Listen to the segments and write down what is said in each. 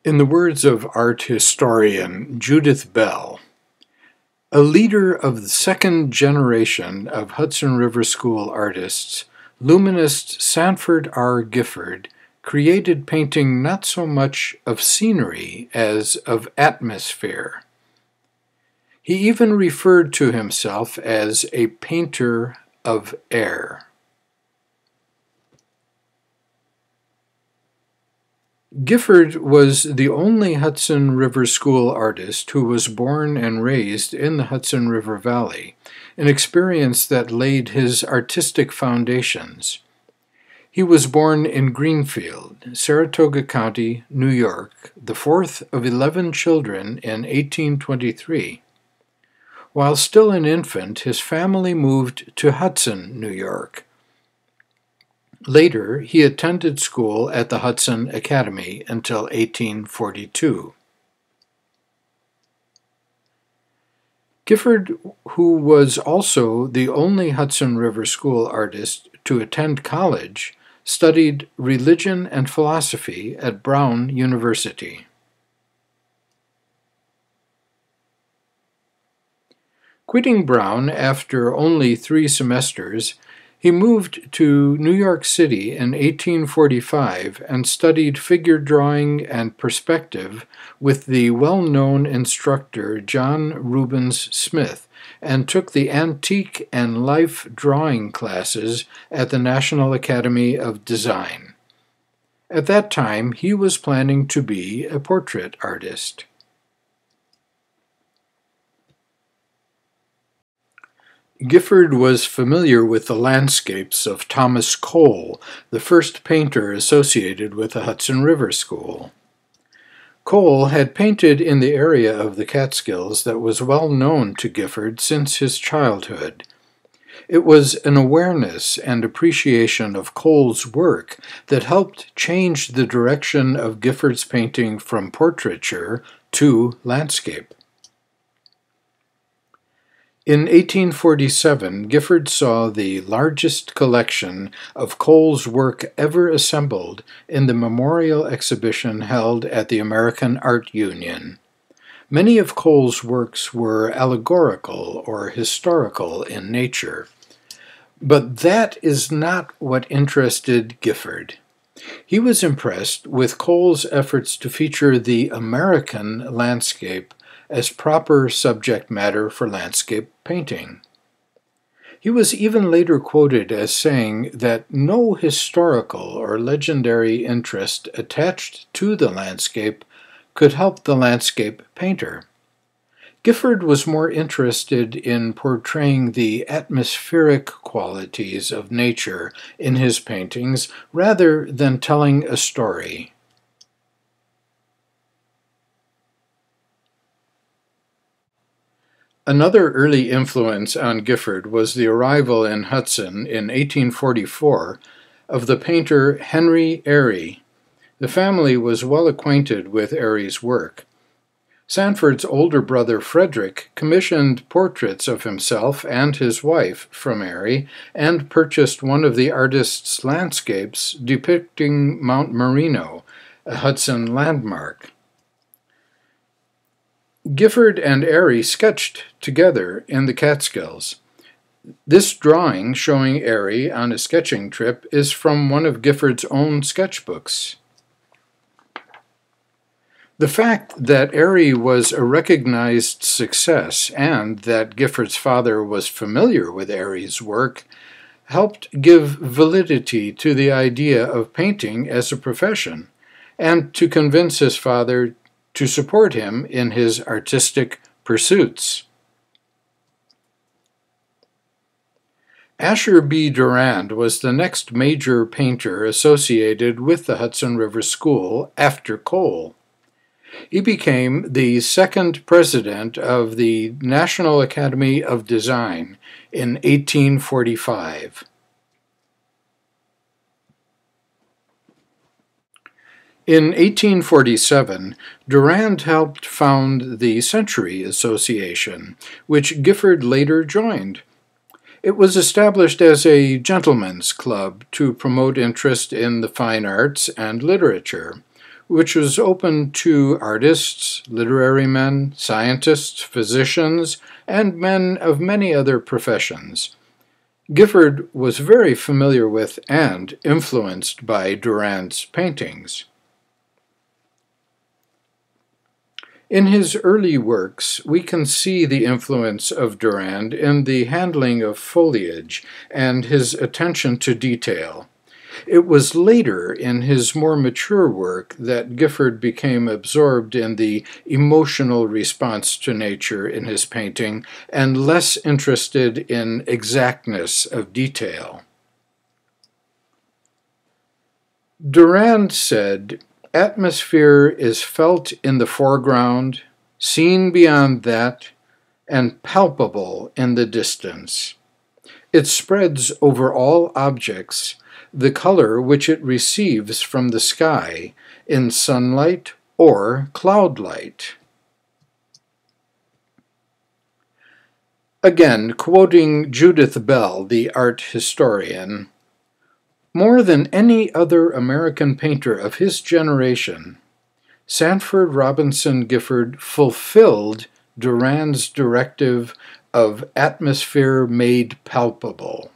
In the words of art historian Judith Bell, a leader of the second generation of Hudson River School artists, luminist Sanford R. Gifford created painting not so much of scenery as of atmosphere. He even referred to himself as a painter of air. Gifford was the only Hudson River School artist who was born and raised in the Hudson River Valley, an experience that laid his artistic foundations. He was born in Greenfield, Saratoga County, New York, the fourth of 11 children in 1823. While still an infant, his family moved to Hudson, New York. Later, he attended school at the Hudson Academy until 1842. Gifford, who was also the only Hudson River School artist to attend college, studied religion and philosophy at Brown University. Quitting Brown after only 3 semesters, he moved to New York City in 1845 and studied figure drawing and perspective with the well-known instructor John Rubens Smith, and took the antique and life drawing classes at the National Academy of Design. At that time, he was planning to be a portrait artist. Gifford was familiar with the landscapes of Thomas Cole, the first painter associated with the Hudson River School. Cole had painted in the area of the Catskills that was well known to Gifford since his childhood. It was an awareness and appreciation of Cole's work that helped change the direction of Gifford's painting from portraiture to landscape. In 1847, Gifford saw the largest collection of Cole's work ever assembled in the memorial exhibition held at the American Art Union. Many of Cole's works were allegorical or historical in nature. But that is not what interested Gifford. He was impressed with Cole's efforts to feature the American landscape as proper subject matter for landscape painting. He was even later quoted as saying that no historical or legendary interest attached to the landscape could help the landscape painter. Gifford was more interested in portraying the atmospheric qualities of nature in his paintings rather than telling a story. Another early influence on Gifford was the arrival in Hudson in 1844 of the painter Henry Airy. The family was well acquainted with Airy's work. Sanford's older brother Frederick commissioned portraits of himself and his wife from Airy and purchased one of the artist's landscapes depicting Mount Marino, a Hudson landmark. Gifford and Airy sketched together in the Catskills. This drawing showing Airy on a sketching trip is from one of Gifford's own sketchbooks. The fact that Airy was a recognized success and that Gifford's father was familiar with Airy's work helped give validity to the idea of painting as a profession and to convince his father to support him in his artistic pursuits. Asher B. Durand was the next major painter associated with the Hudson River School after Cole. He became the second president of the National Academy of Design in 1845. In 1847, Durand helped found the Century Association, which Gifford later joined. It was established as a gentlemen's club to promote interest in the fine arts and literature, which was open to artists, literary men, scientists, physicians, and men of many other professions. Gifford was very familiar with and influenced by Durand's paintings. In his early works, we can see the influence of Durand in the handling of foliage and his attention to detail. It was later in his more mature work that Gifford became absorbed in the emotional response to nature in his painting and less interested in exactness of detail. Durand said, "Atmosphere is felt in the foreground, seen beyond that, and palpable in the distance. It spreads over all objects the color which it receives from the sky in sunlight or cloud light." Again, quoting Judith Bell, the art historian, "More than any other American painter of his generation, Sanford Robinson Gifford fulfilled Durand's directive of atmosphere made palpable.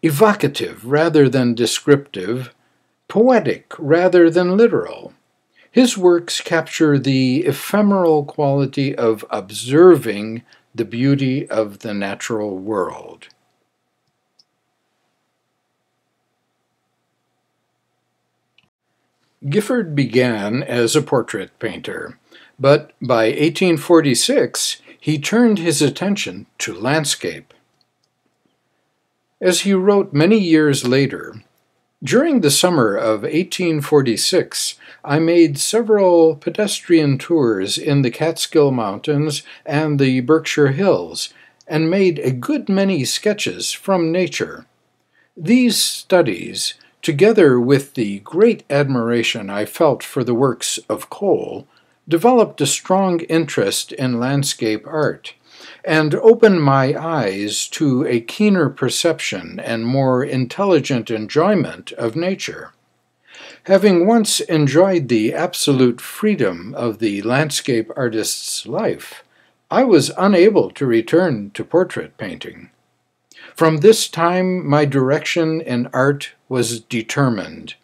Evocative rather than descriptive, poetic rather than literal. His works capture the ephemeral quality of observing the beauty of the natural world." Gifford began as a portrait painter, but by 1846 he turned his attention to landscape. As he wrote many years later, "During the summer of 1846, I made several pedestrian tours in the Catskill Mountains and the Berkshire Hills, and made a good many sketches from nature. These studies, together with the great admiration I felt for the works of Cole, developed a strong interest in landscape art, and opened my eyes to a keener perception and more intelligent enjoyment of nature. Having once enjoyed the absolute freedom of the landscape artist's life, I was unable to return to portrait painting. From this time, my direction in art was determined."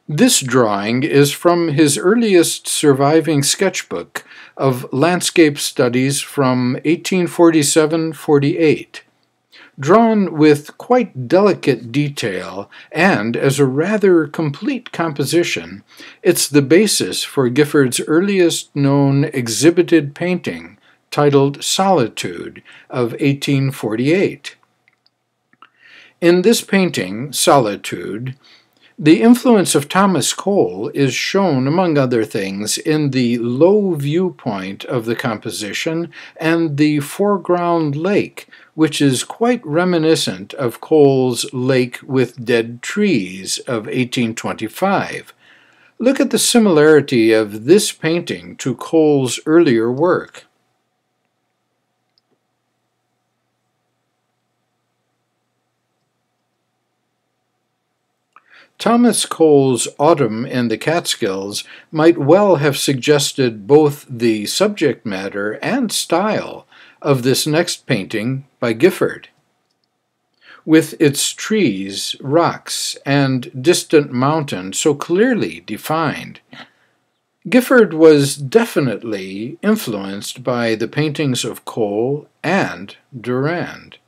This drawing is from his earliest surviving sketchbook of landscape studies from 1847-48. Drawn with quite delicate detail and as a rather complete composition, it's the basis for Gifford's earliest known exhibited painting, titled Solitude, of 1848. In this painting, Solitude, the influence of Thomas Cole is shown, among other things, in the low viewpoint of the composition and the foreground lake, which is quite reminiscent of Cole's Lake with Dead Trees of 1825. Look at the similarity of this painting to Cole's earlier work. Thomas Cole's Autumn in the Catskills might well have suggested both the subject matter and style of this next painting by Gifford. With its trees, rocks, and distant mountain so clearly defined, Gifford was definitely influenced by the paintings of Cole and Durand.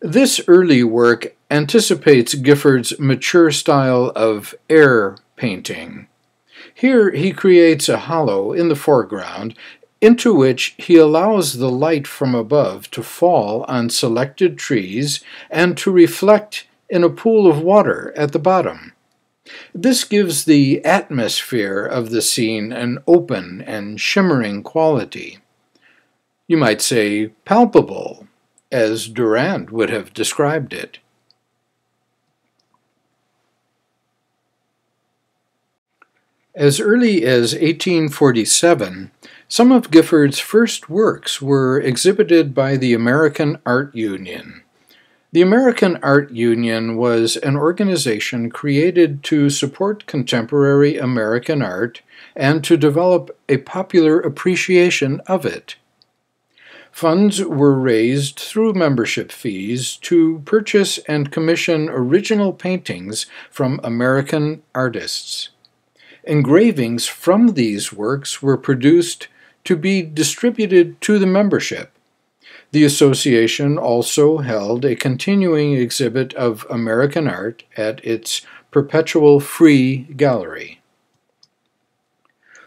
This early work anticipates Gifford's mature style of air painting. Here he creates a hollow in the foreground into which he allows the light from above to fall on selected trees and to reflect in a pool of water at the bottom. This gives the atmosphere of the scene an open and shimmering quality. You might say palpable, as Durand would have described it. As early as 1847, some of Gifford's first works were exhibited by the American Art Union. The American Art Union was an organization created to support contemporary American art and to develop a popular appreciation of it. Funds were raised through membership fees to purchase and commission original paintings from American artists. Engravings from these works were produced to be distributed to the membership. The association also held a continuing exhibit of American art at its perpetual free gallery.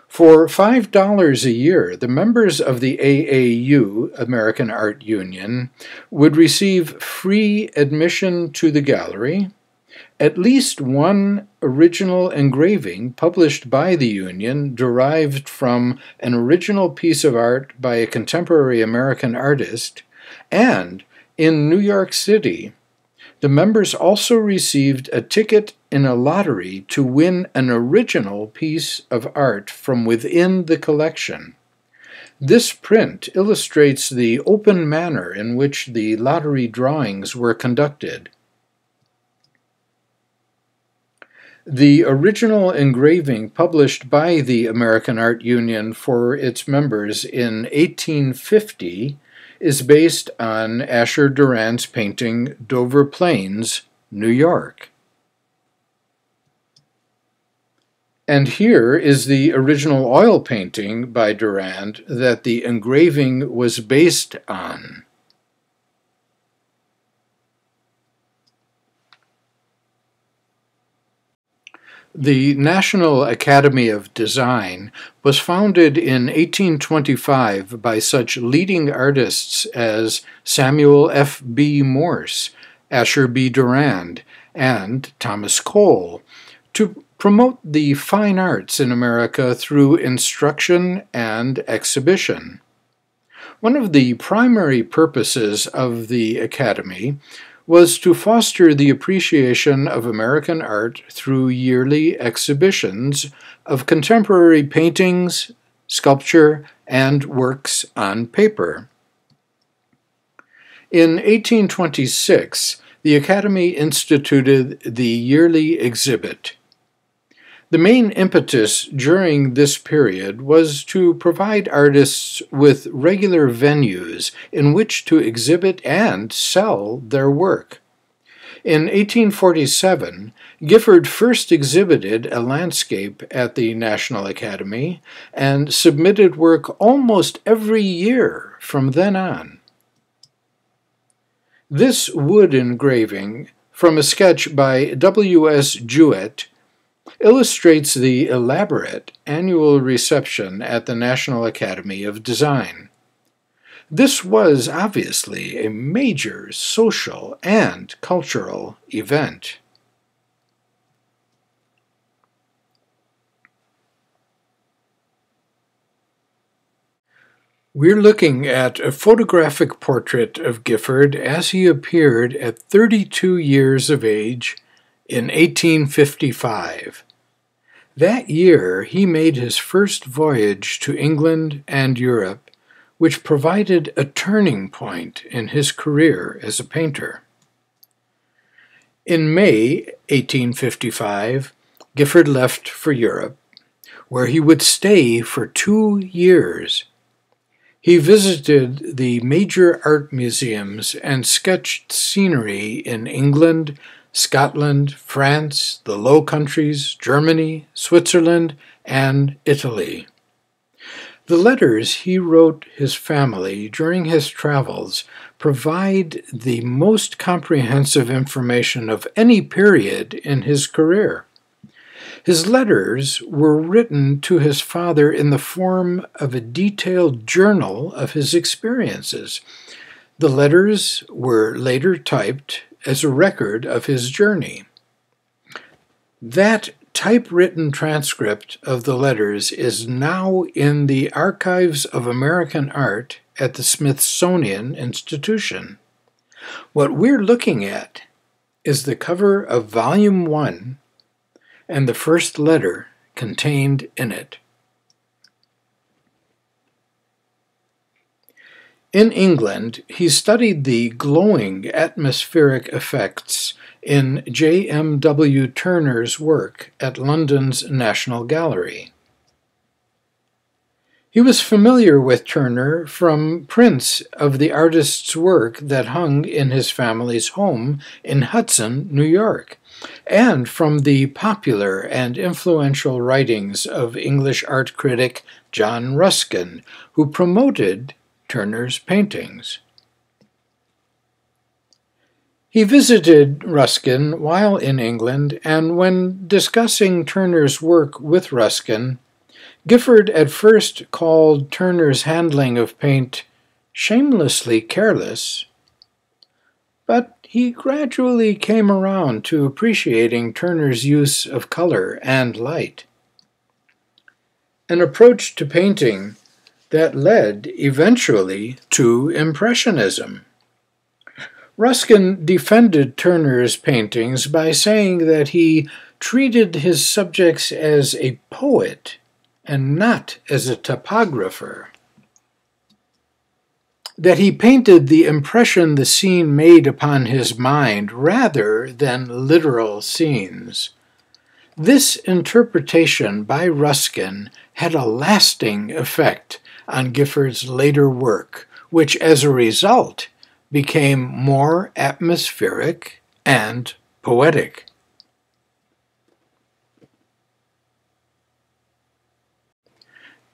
For $5 a year, the members of the AAU, American Art Union, would receive free admission to the gallery, at least one original engraving published by the Union derived from an original piece of art by a contemporary American artist, and in New York City, the members also received a ticket in a lottery to win an original piece of art from within the collection. This print illustrates the open manner in which the lottery drawings were conducted. The original engraving published by the American Art Union for its members in 1850 is based on Asher Durand's painting Dover Plains, New York. And here is the original oil painting by Durand that the engraving was based on. The National Academy of Design was founded in 1825 by such leading artists as Samuel F. B. Morse, Asher B. Durand, and Thomas Cole to promote the fine arts in America through instruction and exhibition. One of the primary purposes of the Academy was to foster the appreciation of American art through yearly exhibitions of contemporary paintings, sculpture, and works on paper. In 1826, the Academy instituted the yearly exhibit. The main impetus during this period was to provide artists with regular venues in which to exhibit and sell their work. In 1847, Gifford first exhibited a landscape at the National Academy and submitted work almost every year from then on. This wood engraving, from a sketch by W.S. Jewett, illustrates the elaborate annual reception at the National Academy of Design. This was obviously a major social and cultural event. We're looking at a photographic portrait of Gifford as he appeared at 32 years of age in 1855. That year, he made his first voyage to England and Europe, which provided a turning point in his career as a painter. In May 1855, Gifford left for Europe, where he would stay for 2 years. He visited the major art museums and sketched scenery in England, Scotland, France, the Low Countries, Germany, Switzerland, and Italy. The letters he wrote his family during his travels provide the most comprehensive information of any period in his career. His letters were written to his father in the form of a detailed journal of his experiences. The letters were later typed as a record of his journey. That typewritten transcript of the letters is now in the Archives of American Art at the Smithsonian Institution. What we're looking at is the cover of Volume 1 and the first letter contained in it. In England, he studied the glowing atmospheric effects in J.M.W. Turner's work at London's National Gallery. He was familiar with Turner from prints of the artist's work that hung in his family's home in Hudson, New York, and from the popular and influential writings of English art critic John Ruskin, who promoted Turner's paintings. He visited Ruskin while in England, and when discussing Turner's work with Ruskin, Gifford at first called Turner's handling of paint shamelessly careless, but he gradually came around to appreciating Turner's use of color and light, an approach to painting that led eventually to Impressionism. Ruskin defended Turner's paintings by saying that he treated his subjects as a poet and not as a topographer, that he painted the impression the scene made upon his mind rather than literal scenes. This interpretation by Ruskin had a lasting effect on Gifford's later work, which as a result became more atmospheric and poetic.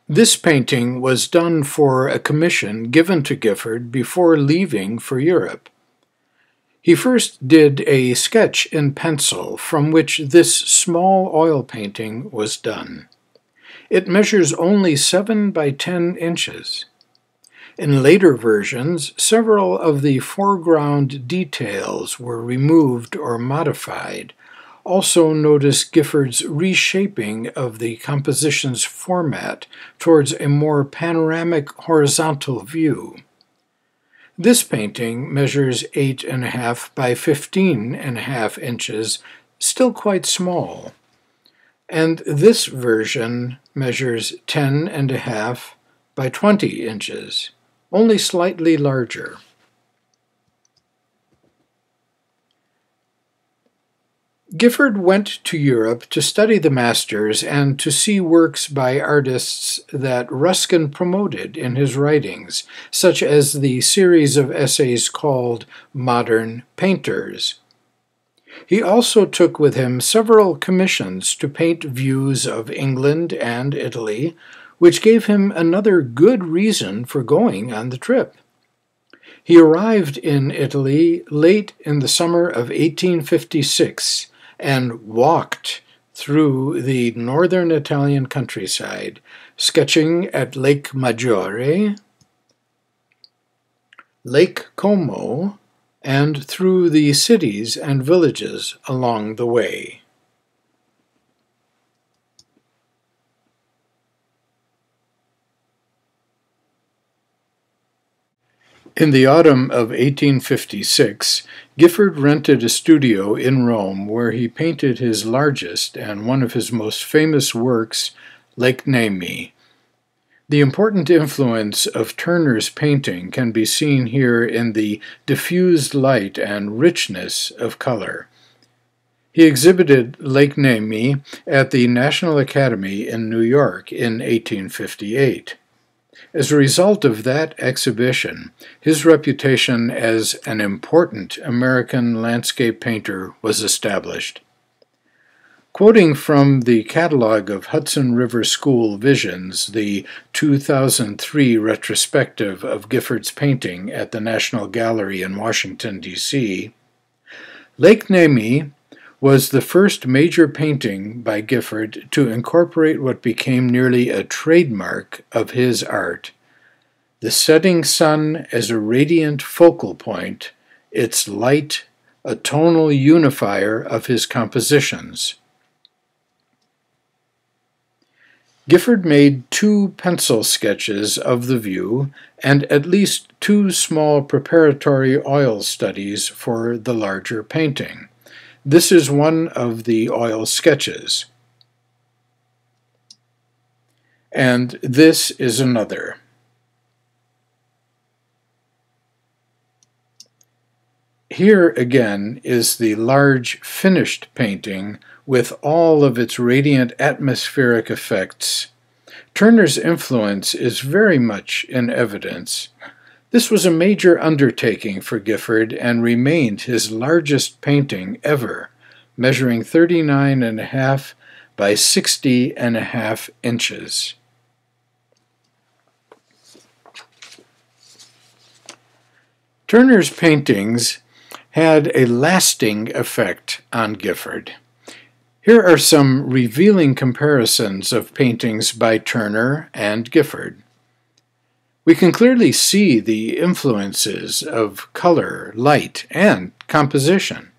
This painting was done for a commission given to Gifford before leaving for Europe. He first did a sketch in pencil from which this small oil painting was done. It measures only 7 by 10 inches. In later versions, several of the foreground details were removed or modified. Also notice Gifford's reshaping of the composition's format towards a more panoramic horizontal view. This painting measures 8.5 by 15.5 inches, still quite small, and this version measures 10.5 by 20 inches, only slightly larger. Gifford went to Europe to study the masters and to see works by artists that Ruskin promoted in his writings, such as the series of essays called Modern Painters. He also took with him several commissions to paint views of England and Italy, which gave him another good reason for going on the trip. He arrived in Italy late in the summer of 1856, and walked through the northern Italian countryside, sketching at Lake Maggiore, Lake Como, and through the cities and villages along the way. In the autumn of 1856, Gifford rented a studio in Rome where he painted his largest and one of his most famous works, Lake Nemi. The important influence of Turner's painting can be seen here in the diffused light and richness of color. He exhibited Lake Nemi at the National Academy in New York in 1858. As a result of that exhibition, his reputation as an important American landscape painter was established. Quoting from the catalog of Hudson River School Visions, the 2003 retrospective of Gifford's painting at the National Gallery in Washington, D.C., Lake Nemi was the first major painting by Gifford to incorporate what became nearly a trademark of his art: the setting sun as a radiant focal point, its light a tonal unifier of his compositions. Gifford made 2 pencil sketches of the view and at least 2 small preparatory oil studies for the larger painting. This is one of the oil sketches. and this is another. Here again is the large finished painting with all of its radiant atmospheric effects. Turner's influence is very much in evidence. This was a major undertaking for Gifford and remained his largest painting ever, measuring 39.5 by 60.5 inches. Turner's paintings had a lasting effect on Gifford. Here are some revealing comparisons of paintings by Turner and Gifford. We can clearly see the influences of color, light, and composition.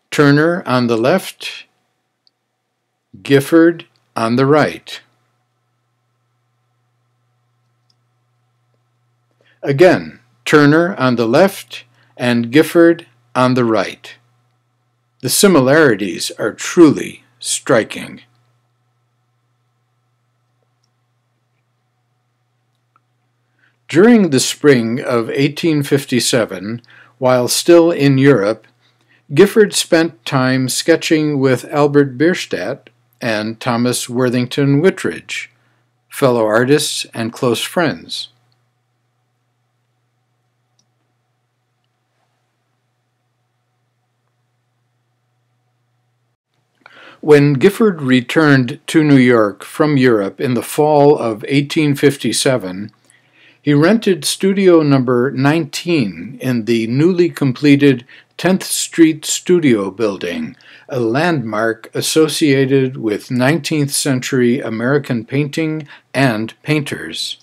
Turner on the left, Gifford on the right. Again, Turner on the left and Gifford on the right. The similarities are truly striking. During the spring of 1857, while still in Europe, Gifford spent time sketching with Albert Bierstadt and Thomas Worthington Whitridge, fellow artists and close friends. When Gifford returned to New York from Europe in the fall of 1857, he rented studio number 19 in the newly completed 10th Street Studio Building, a landmark associated with 19th century American painting and painters.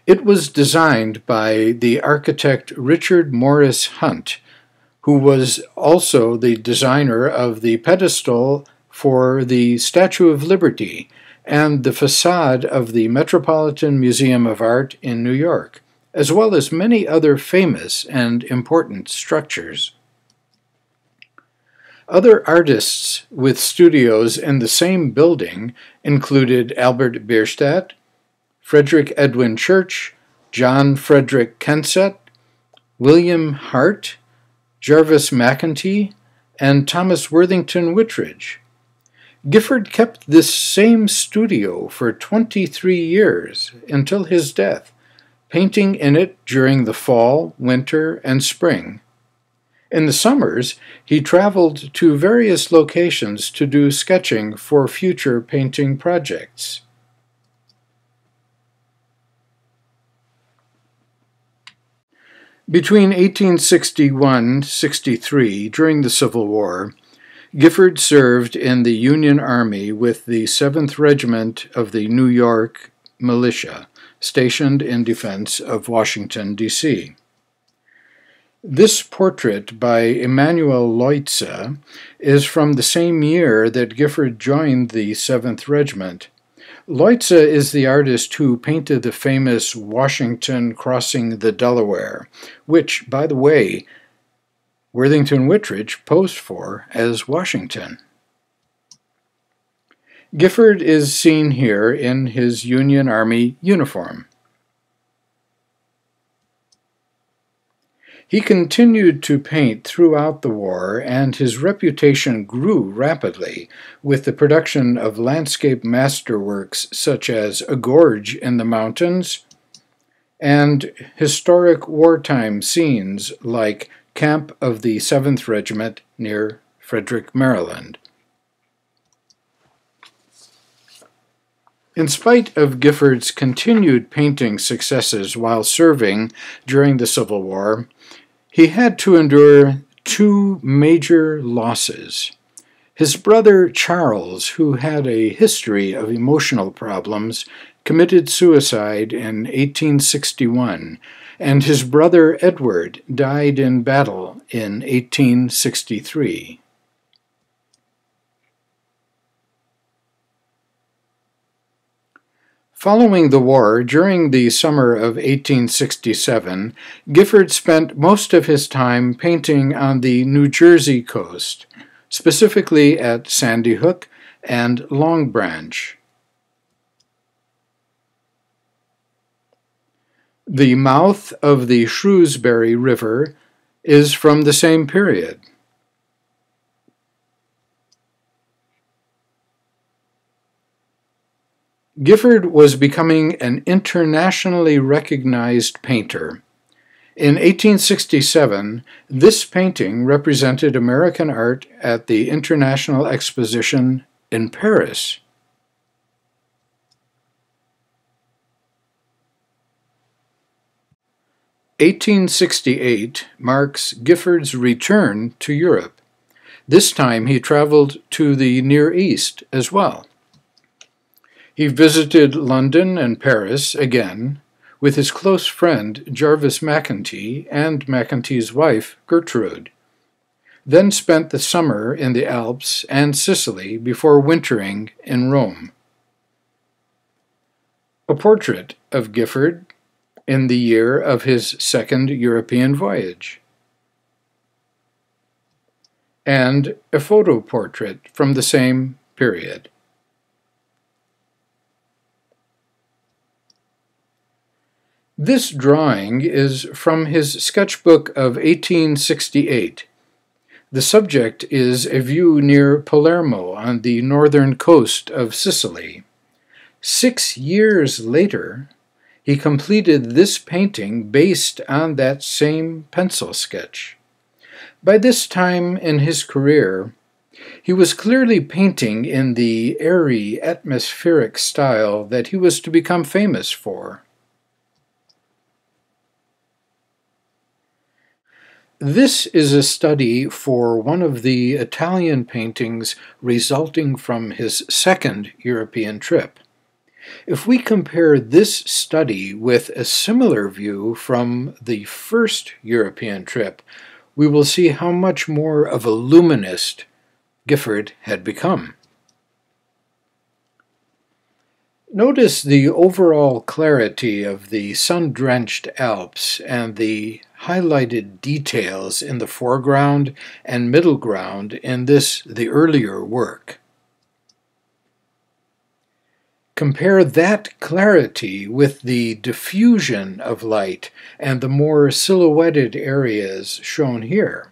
It was designed by the architect Richard Morris Hunt, who was also the designer of the pedestal for the Statue of Liberty and the facade of the Metropolitan Museum of Art in New York, as well as many other famous and important structures. Other artists with studios in the same building included Albert Bierstadt, Frederick Edwin Church, John Frederick Kensett, William Hart, Jarvis McEntee, and Thomas Worthington Whitridge. Gifford kept this same studio for 23 years until his death, painting in it during the fall, winter, and spring. In the summers, he traveled to various locations to do sketching for future painting projects. Between 1861-63, during the Civil War, Gifford served in the Union Army with the 7th Regiment of the New York Militia, stationed in defense of Washington, D.C. This portrait by Emanuel Leutze is from the same year that Gifford joined the 7th Regiment. Leutze is the artist who painted the famous Washington crossing the Delaware, which, by the way, Worthington Whitridge posed for as Washington. Gifford is seen here in his Union Army uniform. He continued to paint throughout the war, and his reputation grew rapidly with the production of landscape masterworks such as A Gorge in the Mountains and historic wartime scenes like Camp of the 7th Regiment near Frederick, Maryland. In spite of Gifford's continued painting successes while serving during the Civil War, he had to endure two major losses. His brother Charles, who had a history of emotional problems, committed suicide in 1861, and his brother Edward died in battle in 1863. Following the war, during the summer of 1867, Gifford spent most of his time painting on the New Jersey coast, specifically at Sandy Hook and Long Branch. The mouth of the Shrewsbury River is from the same period. Gifford was becoming an internationally recognized painter. In 1867, this painting represented American art at the International Exposition in Paris. "1868 marks Gifford's return to Europe. This time he traveled to the Near East as well. He visited London and Paris again with his close friend Jarvis Maccontee and Maccontee's wife Gertrude, then spent the summer in the Alps and Sicily before wintering in Rome. A portrait of Gifford in the year of his second European voyage, and a photo portrait from the same period. This drawing is from his sketchbook of 1868. The subject is a view near Palermo on the northern coast of Sicily. 6 years later, he completed this painting based on that same pencil sketch. By this time in his career, he was clearly painting in the airy, atmospheric style that he was to become famous for. This is a study for one of the Italian paintings resulting from his second European trip. If we compare this study with a similar view from the first European trip, we will see how much more of a luminist Gifford had become. Notice the overall clarity of the sun-drenched Alps and the highlighted details in the foreground and middle ground in the earlier work. Compare that clarity with the diffusion of light and the more silhouetted areas shown here.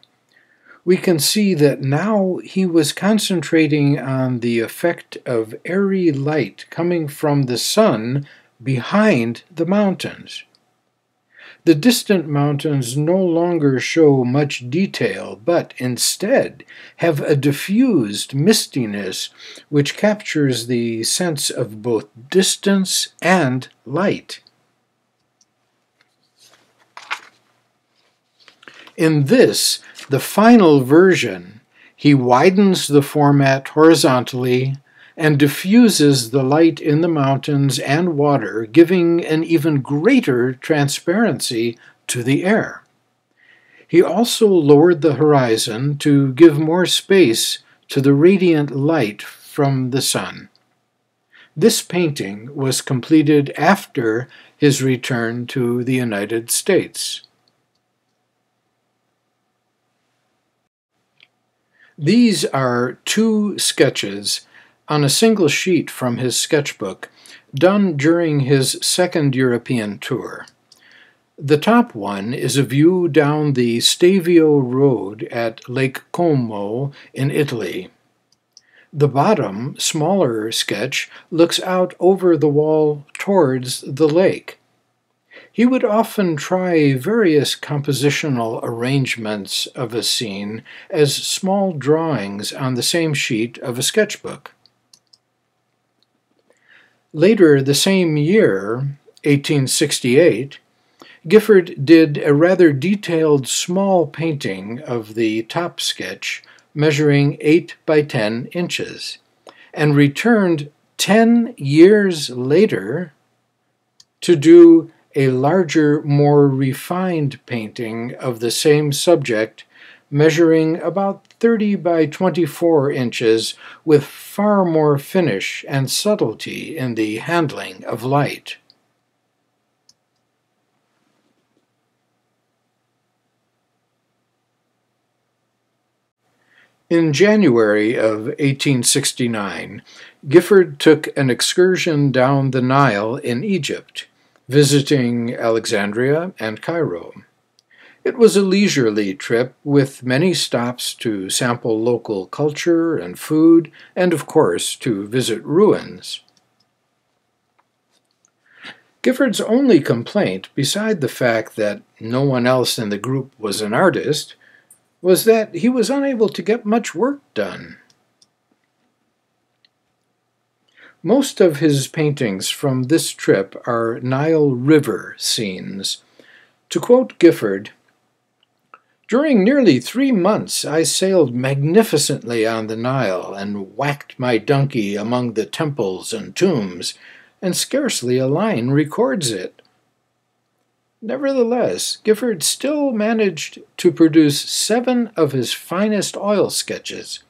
We can see that now he was concentrating on the effect of airy light coming from the sun behind the mountains. The distant mountains no longer show much detail, but instead have a diffused mistiness which captures the sense of both distance and light. In this, the final version, he widens the format horizontally and diffuses the light in the mountains and water, giving an even greater transparency to the air. He also lowered the horizon to give more space to the radiant light from the sun. This painting was completed after his return to the United States. These are 2 sketches on a single sheet from his sketchbook, done during his second European tour. The top one is a view down the Stelvio Road at Lake Como in Italy. The bottom, smaller sketch looks out over the wall towards the lake. He would often try various compositional arrangements of a scene as small drawings on the same sheet of a sketchbook. Later the same year, 1868, Gifford did a rather detailed small painting of the top sketch measuring 8 by 10 inches, and returned 10 years later to do a larger, more refined painting of the same subject, measuring about 30 by 24 inches, with far more finish and subtlety in the handling of light. In January of 1869, Gifford took an excursion down the Nile in Egypt, visiting Alexandria and Cairo. It was a leisurely trip with many stops to sample local culture and food, and of course to visit ruins. Gifford's only complaint, beside the fact that no one else in the group was an artist, was that he was unable to get much work done. Most of his paintings from this trip are Nile River scenes. To quote Gifford, "During nearly 3 months I sailed magnificently on the Nile and whacked my donkey among the temples and tombs, and scarcely a line records it." Nevertheless, Gifford still managed to produce 7 of his finest oil sketches,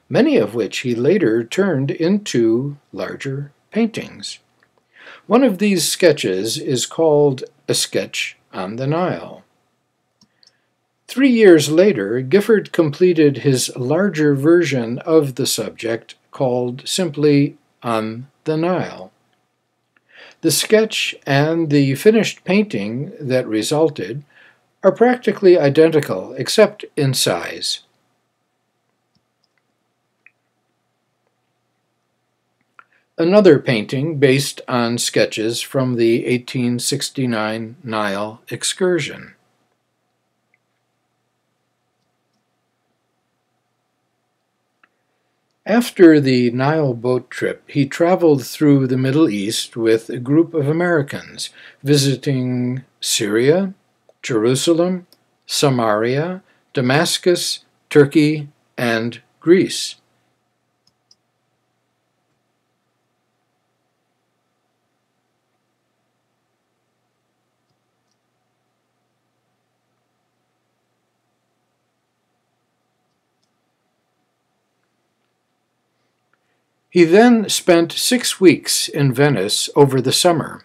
many of which he later turned into larger paintings. One of these sketches is called A Sketch on the Nile. 3 years later, Gifford completed his larger version of the subject called simply On the Nile. The sketch and the finished painting that resulted are practically identical except in size. Another painting based on sketches from the 1869 Nile Excursion. After the Nile boat trip, he traveled through the Middle East with a group of Americans, visiting Syria, Jerusalem, Samaria, Damascus, Turkey, and Greece. He then spent 6 weeks in Venice over the summer.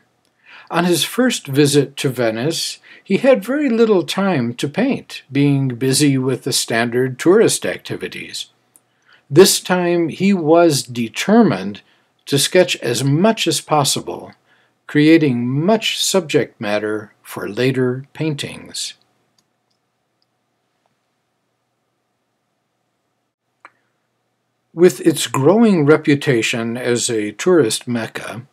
On his first visit to Venice, he had very little time to paint, being busy with the standard tourist activities. This time he was determined to sketch as much as possible, creating much subject matter for later paintings. With its growing reputation as a tourist mecca,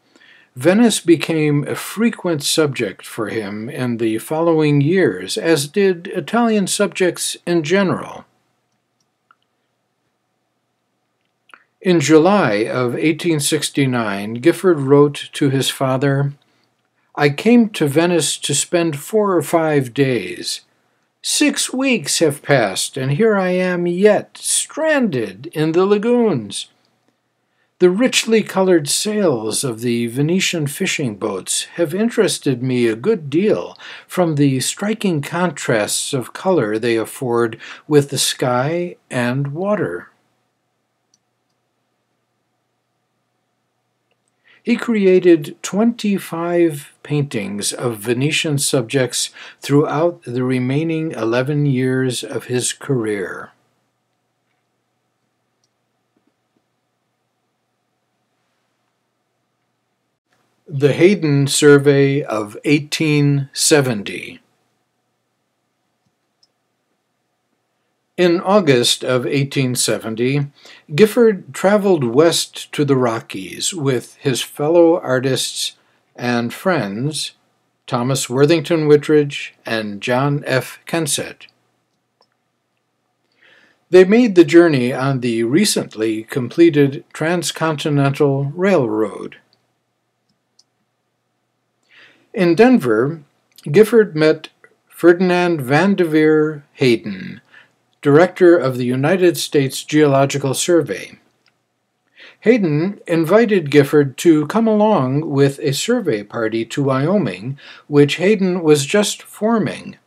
Venice became a frequent subject for him in the following years, as did Italian subjects in general. In July of 1869, Gifford wrote to his father, "I came to Venice to spend 4 or 5 days. 6 weeks have passed, and here I am yet, stranded in the lagoons. The richly colored sails of the Venetian fishing boats have interested me a good deal from the striking contrasts of color they afford with the sky and water." He created 25 paintings of Venetian subjects throughout the remaining 11 years of his career. The Hayden Survey of 1870. In August of 1870, Gifford traveled west to the Rockies with his fellow artists and friends, Thomas Worthington Whitridge and John F. Kensett. They made the journey on the recently completed Transcontinental Railroad. In Denver, Gifford met Ferdinand Vanderveer Hayden, director of the United States Geological Survey. Hayden invited Gifford to come along with a survey party to Wyoming, which Hayden was just forming.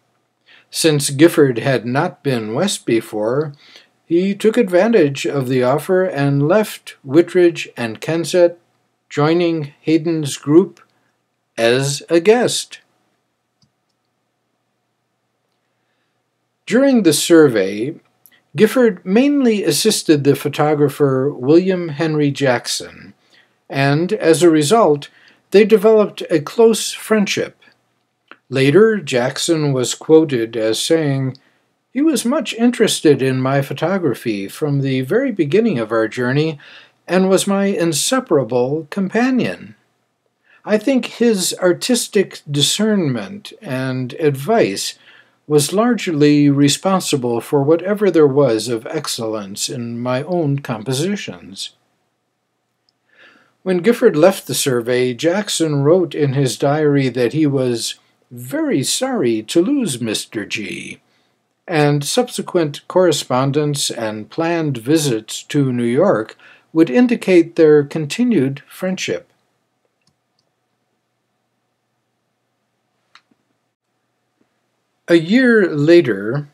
Since Gifford had not been west before, he took advantage of the offer and left Whitridge and Kensett, joining Hayden's group as a guest. During the survey, Gifford mainly assisted the photographer William Henry Jackson, and as a result, they developed a close friendship. Later, Jackson was quoted as saying, "He was much interested in my photography from the very beginning of our journey and was my inseparable companion. I think his artistic discernment and advice was largely responsible for whatever there was of excellence in my own compositions." When Gifford left the survey, Jackson wrote in his diary that he was very sorry to lose Mr. G, and subsequent correspondence and planned visits to New York would indicate their continued friendship. A year later,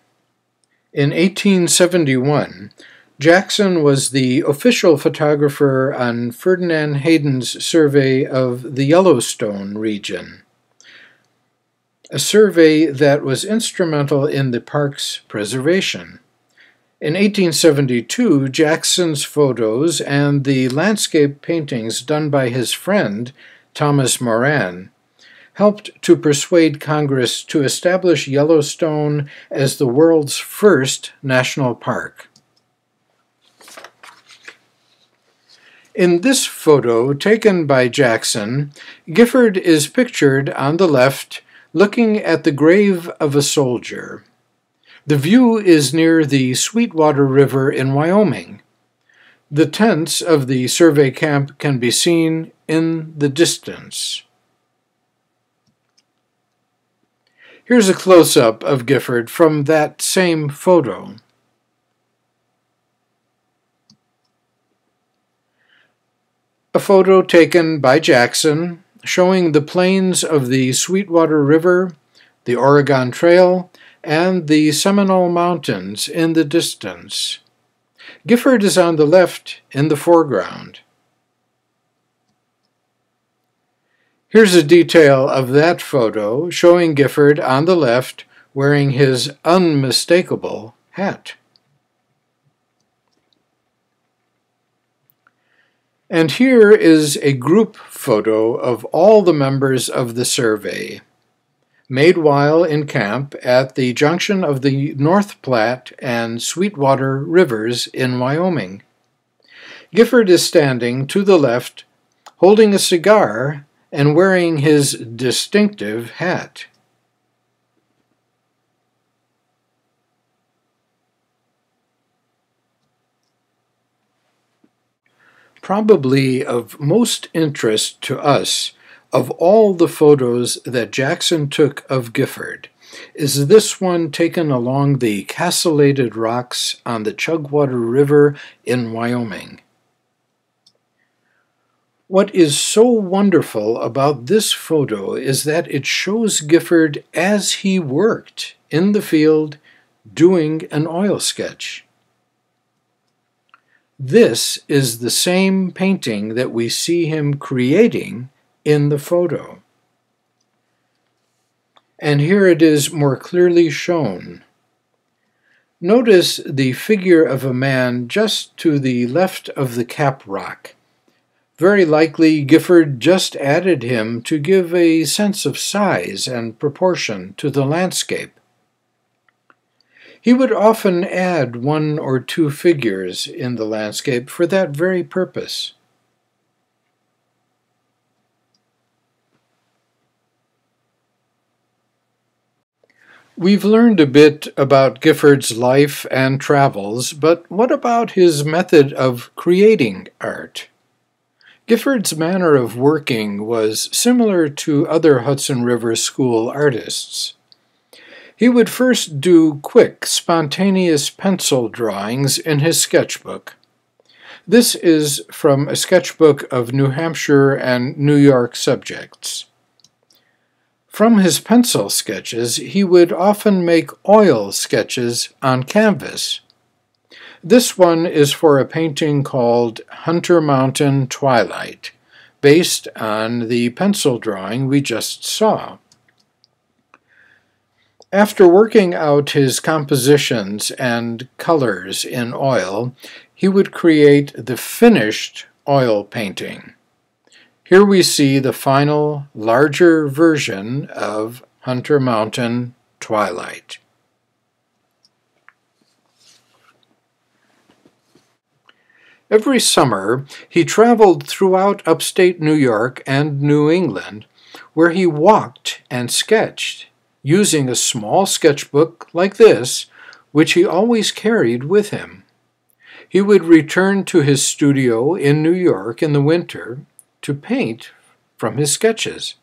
in 1871, Jackson was the official photographer on Ferdinand Hayden's survey of the Yellowstone region, a survey that was instrumental in the park's preservation. In 1872, Jackson's photos and the landscape paintings done by his friend, Thomas Moran, helped to persuade Congress to establish Yellowstone as the world's first national park. In this photo, taken by Jackson, Gifford is pictured on the left looking at the grave of a soldier. The view is near the Sweetwater River in Wyoming. The tents of the survey camp can be seen in the distance. Here's a close-up of Gifford from that same photo. A photo taken by Jackson showing the plains of the Sweetwater River, the Oregon Trail, and the Seminole Mountains in the distance. Gifford is on the left in the foreground. Here's a detail of that photo showing Gifford on the left wearing his unmistakable hat. And here is a group photo of all the members of the survey, made while in camp at the junction of the North Platte and Sweetwater Rivers in Wyoming. Gifford is standing to the left, holding a cigar and wearing his distinctive hat. Probably of most interest to us of all the photos that Jackson took of Gifford is this one taken along the castellated rocks on the Chugwater River in Wyoming. What is so wonderful about this photo is that it shows Gifford as he worked in the field doing an oil sketch. This is the same painting that we see him creating in the photo. And here it is more clearly shown. Notice the figure of a man just to the left of the cap rock. Very likely Gifford just added him to give a sense of size and proportion to the landscape. He would often add one or two figures in the landscape for that very purpose. We've learned a bit about Gifford's life and travels, but what about his method of creating art? Gifford's manner of working was similar to other Hudson River School artists. He would first do quick, spontaneous pencil drawings in his sketchbook. This is from a sketchbook of New Hampshire and New York subjects. From his pencil sketches, he would often make oil sketches on canvas. This one is for a painting called Hunter Mountain Twilight, based on the pencil drawing we just saw. After working out his compositions and colors in oil, he would create the finished oil painting. Here we see the final, larger version of Hunter Mountain Twilight. Every summer, he traveled throughout upstate New York and New England, where he walked and sketched, using a small sketchbook like this, which he always carried with him. He would return to his studio in New York in the winter to paint from his sketches.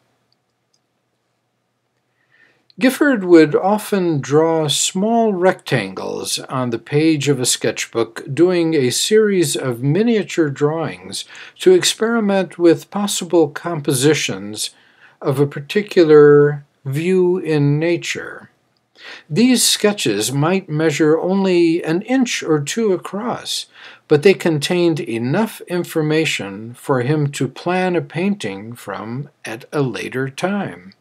Gifford would often draw small rectangles on the page of a sketchbook, doing a series of miniature drawings to experiment with possible compositions of a particular view in nature. These sketches might measure only an inch or two across, but they contained enough information for him to plan a painting from at a later time.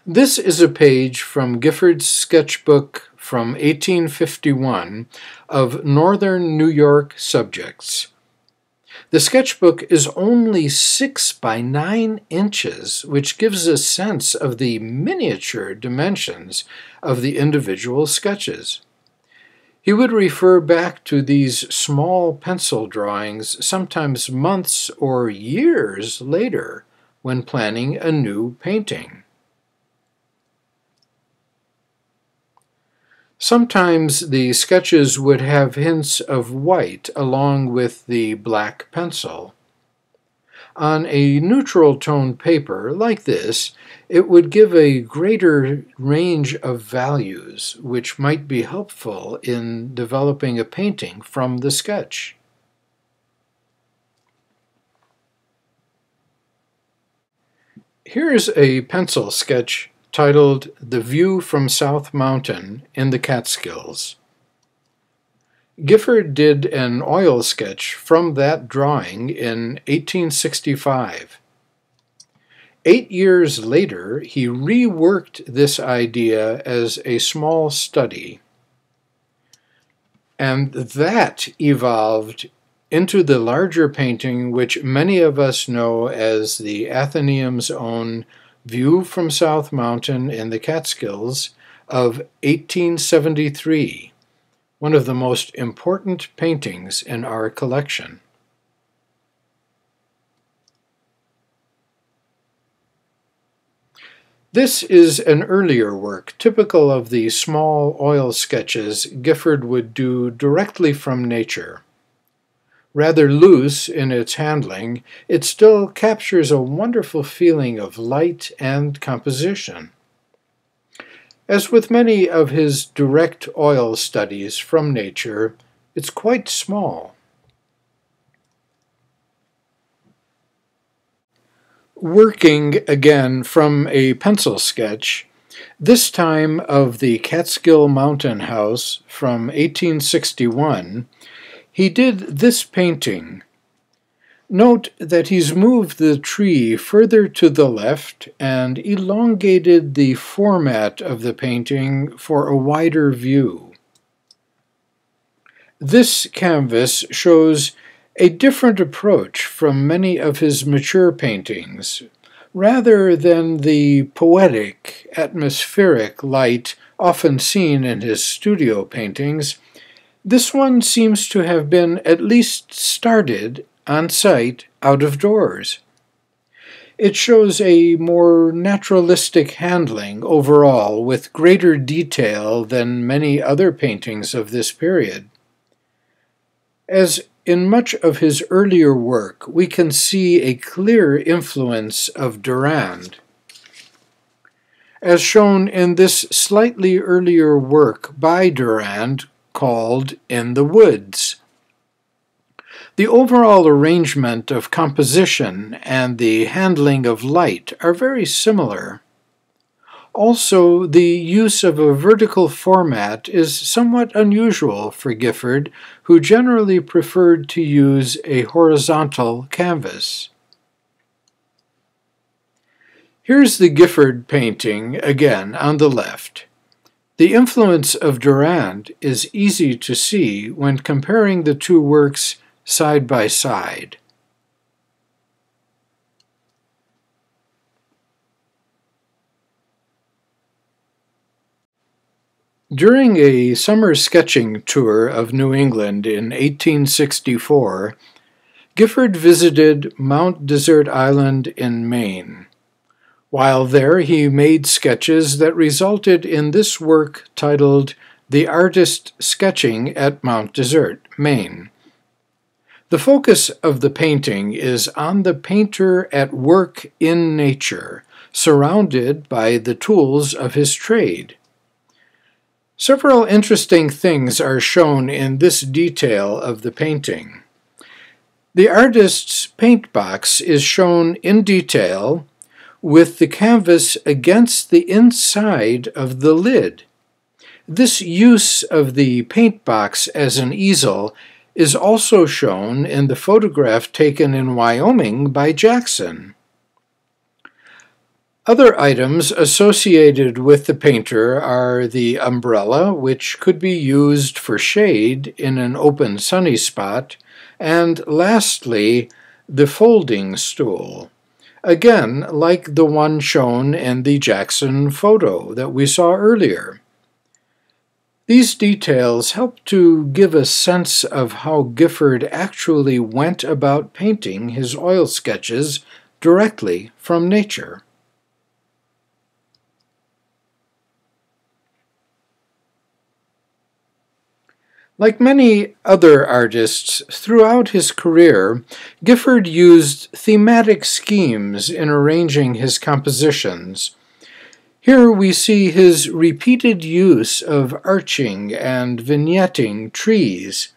This is a page from Gifford's sketchbook from 1851 of northern New York subjects. The sketchbook is only 6 by 9 inches, which gives a sense of the miniature dimensions of the individual sketches. He would refer back to these small pencil drawings sometimes months or years later when planning a new painting. Sometimes the sketches would have hints of white along with the black pencil. On a neutral tone paper like this, it would give a greater range of values, which might be helpful in developing a painting from the sketch. Here's a pencil sketch titled The View from South Mountain in the Catskills. Gifford did an oil sketch from that drawing in 1865. 8 years later, he reworked this idea as a small study, and that evolved into the larger painting which many of us know as the Athenaeum's own View from South Mountain in the Catskills of 1873, one of the most important paintings in our collection. This is an earlier work, typical of the small oil sketches Gifford would do directly from nature. Rather loose in its handling, it still captures a wonderful feeling of light and composition. As with many of his direct oil studies from nature, it's quite small. Working again from a pencil sketch, this time of the Catskill Mountain House from 1861, he did this painting. Note that he's moved the tree further to the left and elongated the format of the painting for a wider view. This canvas shows a different approach from many of his mature paintings. Rather than the poetic, atmospheric light often seen in his studio paintings, this one seems to have been at least started on site out of doors. It shows a more naturalistic handling overall, with greater detail than many other paintings of this period. As in much of his earlier work, we can see a clear influence of Durand, as shown in this slightly earlier work by Durand called In the Woods. The overall arrangement of composition and the handling of light are very similar. Also, the use of a vertical format is somewhat unusual for Gifford, who generally preferred to use a horizontal canvas. Here's the Gifford painting again on the left. The influence of Durand is easy to see when comparing the two works side by side. During a summer sketching tour of New England in 1864, Gifford visited Mount Desert Island in Maine. While there, he made sketches that resulted in this work titled The Artist Sketching at Mount Desert, Maine. The focus of the painting is on the painter at work in nature, surrounded by the tools of his trade. Several interesting things are shown in this detail of the painting. The artist's paint box is shown in detail with the canvas against the inside of the lid. This use of the paint box as an easel is also shown in the photograph taken in Wyoming by Jackson. Other items associated with the painter are the umbrella, which could be used for shade in an open sunny spot, and lastly, the folding stool, again like the one shown in the Jackson photo that we saw earlier. These details help to give a sense of how Gifford actually went about painting his oil sketches directly from nature. Like many other artists throughout his career, Gifford used thematic schemes in arranging his compositions. Here we see his repeated use of arching and vignetting trees.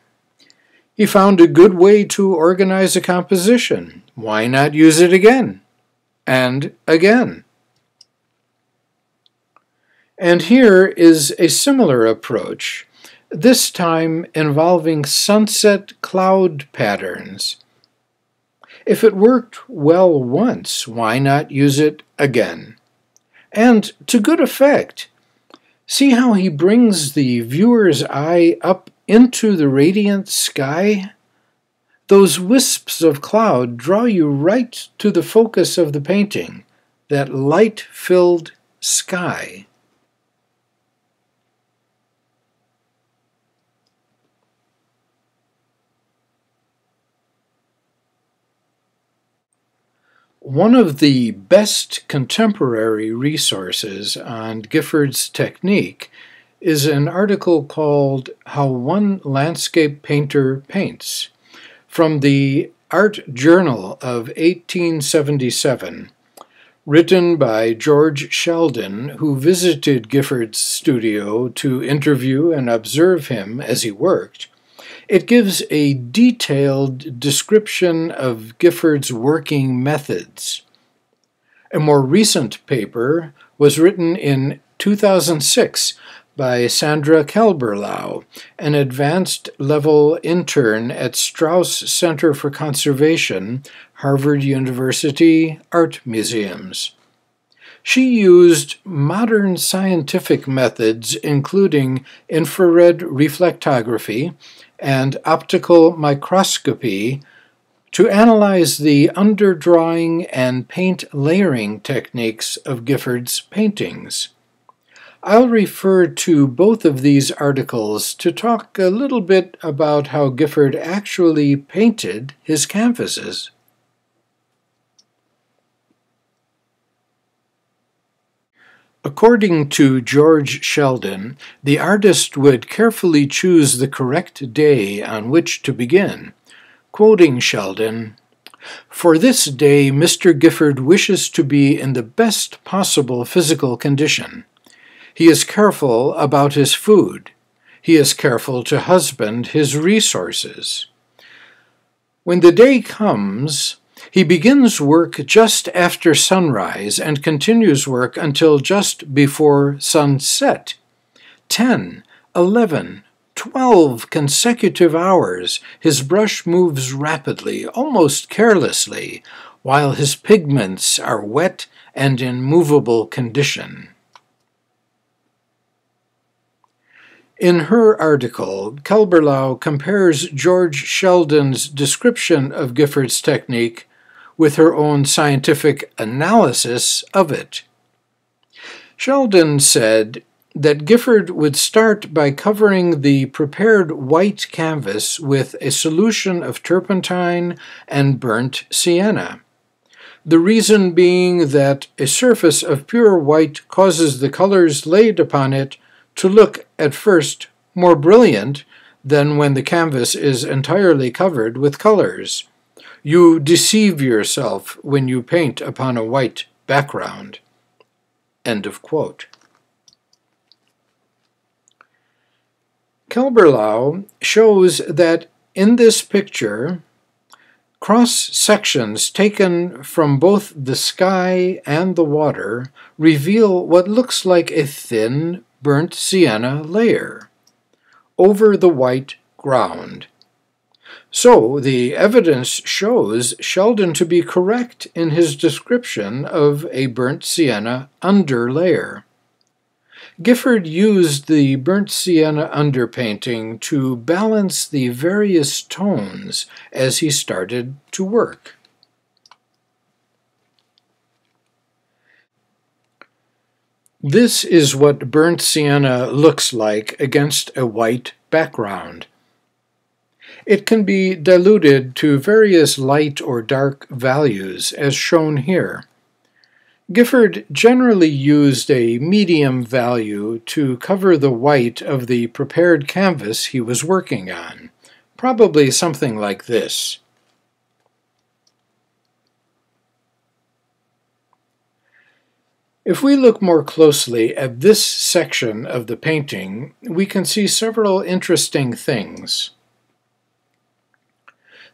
He found a good way to organize a composition. Why not use it again? And again. And here is a similar approach, this time involving sunset cloud patterns. If it worked well once, why not use it again? And to good effect. See how he brings the viewer's eye up into the radiant sky? Those wisps of cloud draw you right to the focus of the painting, that light-filled sky. One of the best contemporary resources on Gifford's technique is an article called How One Landscape Painter Paints, from the Art Journal of 1877, written by George Sheldon, who visited Gifford's studio to interview and observe him as he worked. It gives a detailed description of Gifford's working methods. A more recent paper was written in 2006 by Sandra Kelberlau, an advanced-level intern at Strauss Center for Conservation, Harvard University Art Museums. She used modern scientific methods, including infrared reflectography and optical microscopy, to analyze the underdrawing and paint layering techniques of Gifford's paintings. I'll refer to both of these articles to talk a little bit about how Gifford actually painted his canvases. According to George Sheldon, the artist would carefully choose the correct day on which to begin. Quoting Sheldon, "For this day, Mr. Gifford wishes to be in the best possible physical condition. He is careful about his food. He is careful to husband his resources. When the day comes, he begins work just after sunrise and continues work until just before sunset. 10, 11, 12 consecutive hours, his brush moves rapidly, almost carelessly, while his pigments are wet and in movable condition. In her article, Kelberlau compares George Sheldon's description of Gifford's technique with her own scientific analysis of it. Sheldon said that Gifford would start by covering the prepared white canvas with a solution of turpentine and burnt sienna. The reason being that a surface of pure white causes the colors laid upon it to look at first more brilliant than when the canvas is entirely covered with colors. You deceive yourself when you paint upon a white background. End of quote. Kelberlau shows that in this picture, cross-sections taken from both the sky and the water reveal what looks like a thin, burnt sienna layer over the white ground. So the evidence shows Sheldon to be correct in his description of a burnt sienna underlayer. Gifford used the burnt sienna underpainting to balance the various tones as he started to work. This is what burnt sienna looks like against a white background. It can be diluted to various light or dark values, as shown here. Gifford generally used a medium value to cover the white of the prepared canvas he was working on, probably something like this. If we look more closely at this section of the painting, we can see several interesting things.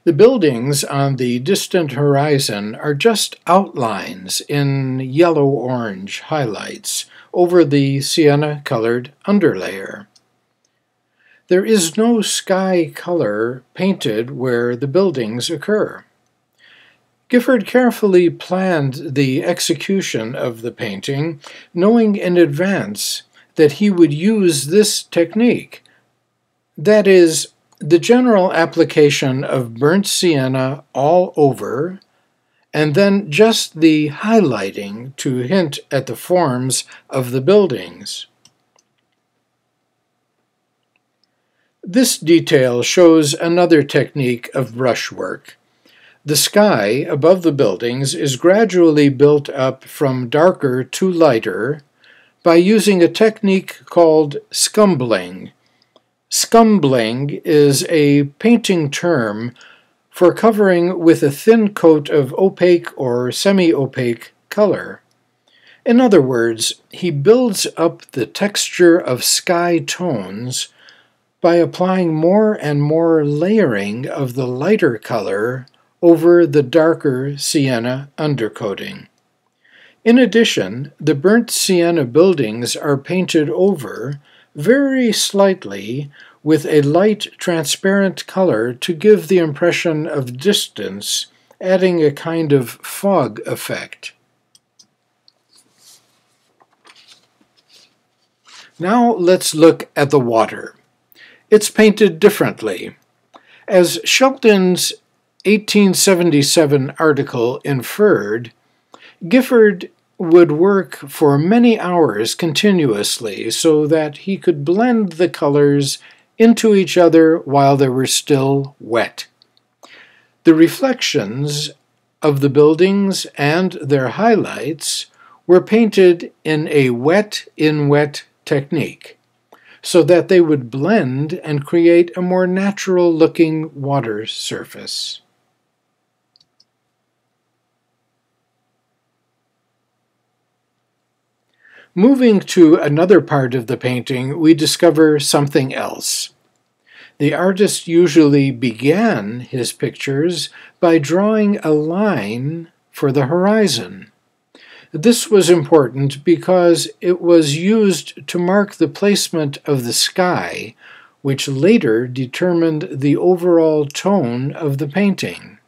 The buildings on the distant horizon are just outlines in yellow-orange highlights over the sienna-colored underlayer. There is no sky color painted where the buildings occur. Gifford carefully planned the execution of the painting, knowing in advance that he would use this technique, that is, the general application of burnt sienna all over, and then just the highlighting to hint at the forms of the buildings. This detail shows another technique of brushwork. The sky above the buildings is gradually built up from darker to lighter by using a technique called scumbling. Scumbling is a painting term for covering with a thin coat of opaque or semi-opaque color. In other words, he builds up the texture of sky tones by applying more and more layering of the lighter color over the darker sienna undercoating. In addition, the burnt sienna buildings are painted over very slightly with a light transparent color to give the impression of distance, adding a kind of fog effect. Now let's look at the water. It's painted differently. As Sheldon's 1877 article inferred, Gifford would work for many hours continuously so that he could blend the colors into each other while they were still wet. The reflections of the buildings and their highlights were painted in a wet-in-wet technique, so that they would blend and create a more natural-looking water surface. Moving to another part of the painting, we discover something else. The artist usually began his pictures by drawing a line for the horizon. This was important because it was used to mark the placement of the sky, which later determined the overall tone of the painting.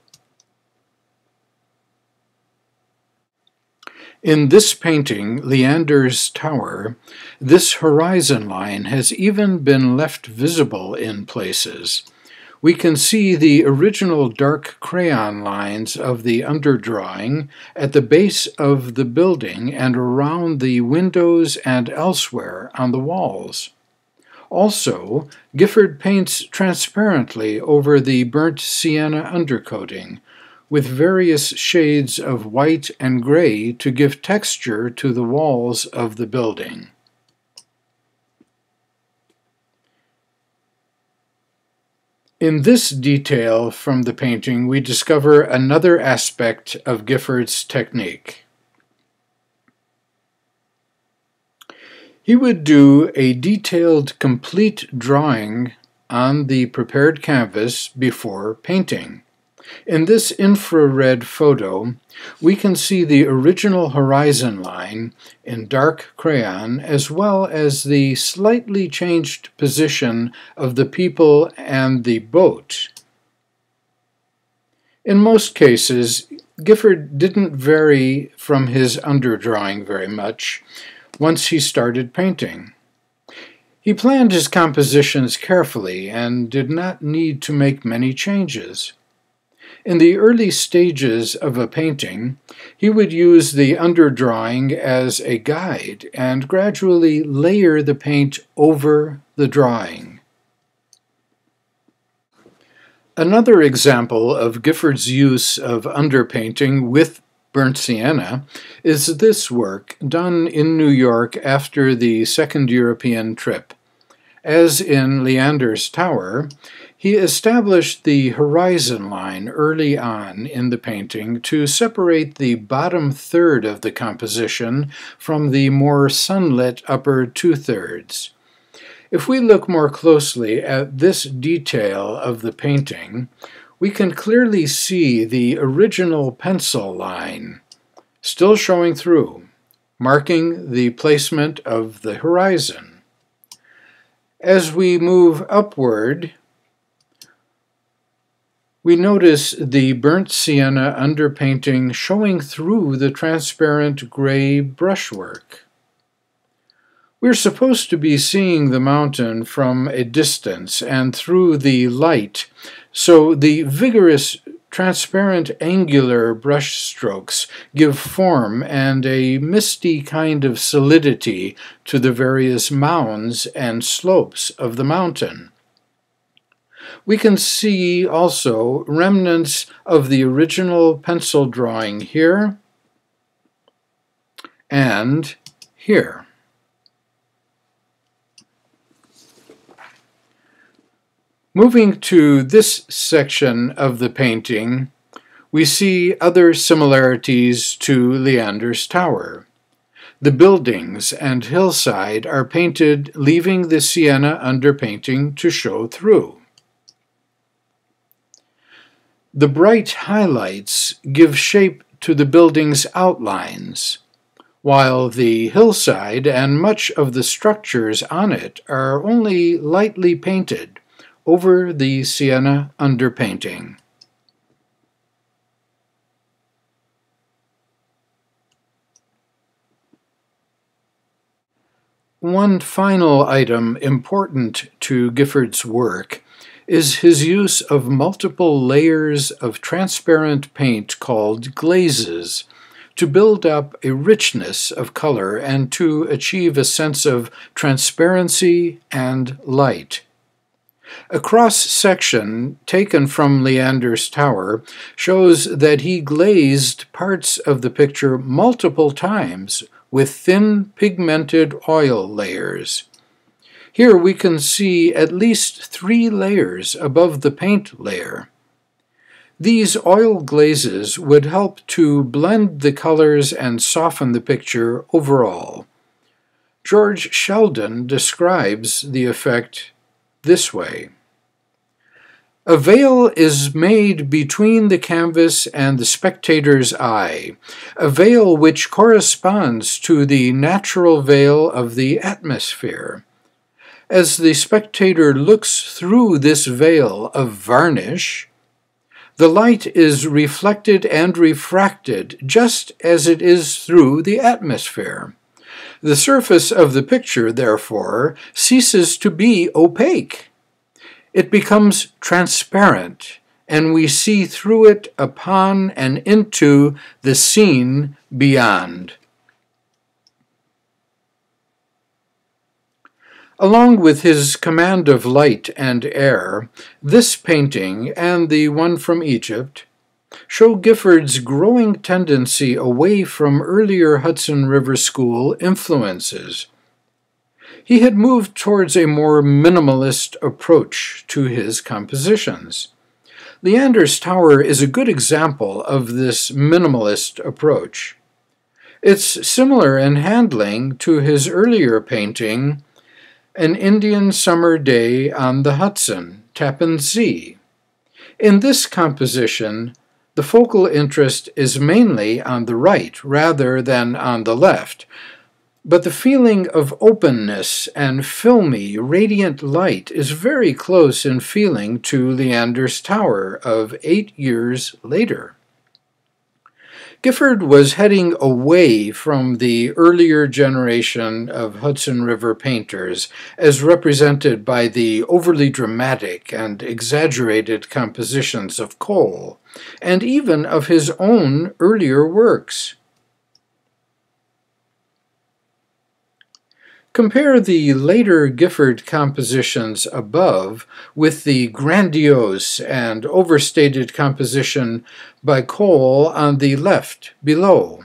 In this painting, Leander's Tower, this horizon line has even been left visible in places. We can see the original dark crayon lines of the underdrawing at the base of the building and around the windows and elsewhere on the walls. Also, Gifford paints transparently over the burnt sienna undercoating, with various shades of white and gray to give texture to the walls of the building. In this detail from the painting, we discover another aspect of Gifford's technique. He would do a detailed, complete drawing on the prepared canvas before painting. In this infrared photo, we can see the original horizon line in dark crayon, as well as the slightly changed position of the people and the boat. In most cases, Gifford didn't vary from his underdrawing very much once he started painting. He planned his compositions carefully and did not need to make many changes. In the early stages of a painting, he would use the underdrawing as a guide and gradually layer the paint over the drawing. Another example of Gifford's use of underpainting with burnt sienna is this work done in New York after the second European trip. As in Leander's Tower, he established the horizon line early on in the painting to separate the bottom third of the composition from the more sunlit upper two-thirds. If we look more closely at this detail of the painting, we can clearly see the original pencil line still showing through, marking the placement of the horizon. As we move upward, we notice the burnt sienna underpainting showing through the transparent gray brushwork. We're supposed to be seeing the mountain from a distance and through the light, so the vigorous, transparent, angular brush strokes give form and a misty kind of solidity to the various mounds and slopes of the mountain. We can see also remnants of the original pencil drawing here and here. Moving to this section of the painting, we see other similarities to Leander's Tower. The buildings and hillside are painted, leaving the sienna underpainting to show through. The bright highlights give shape to the building's outlines, while the hillside and much of the structures on it are only lightly painted over the sienna underpainting. One final item important to Gifford's work is his use of multiple layers of transparent paint called glazes to build up a richness of color and to achieve a sense of transparency and light. A cross-section taken from Leander's Tower shows that he glazed parts of the picture multiple times with thin pigmented oil layers. Here we can see at least 3 layers above the paint layer. These oil glazes would help to blend the colors and soften the picture overall. George Sheldon describes the effect this way. A veil is made between the canvas and the spectator's eye, a veil which corresponds to the natural veil of the atmosphere. As the spectator looks through this veil of varnish, The light is reflected and refracted just as it is through the atmosphere. The surface of the picture, therefore, ceases to be opaque. It becomes transparent, and we see through it upon and into the scene beyond. Along with his command of light and air, this painting and the one from Egypt show Gifford's growing tendency away from earlier Hudson River School influences. He had moved towards a more minimalist approach to his compositions. Leander's Tower is a good example of this minimalist approach. It's similar in handling to his earlier painting, An Indian Summer Day on the Hudson, Tappan Zee. In this composition, the focal interest is mainly on the right rather than on the left, but the feeling of openness and filmy, radiant light is very close in feeling to Leander's Tower of 8 years later. Gifford was heading away from the earlier generation of Hudson River painters, as represented by the overly dramatic and exaggerated compositions of Cole, and even of his own earlier works. Compare the later Gifford compositions above with the grandiose and overstated composition by Cole on the left below.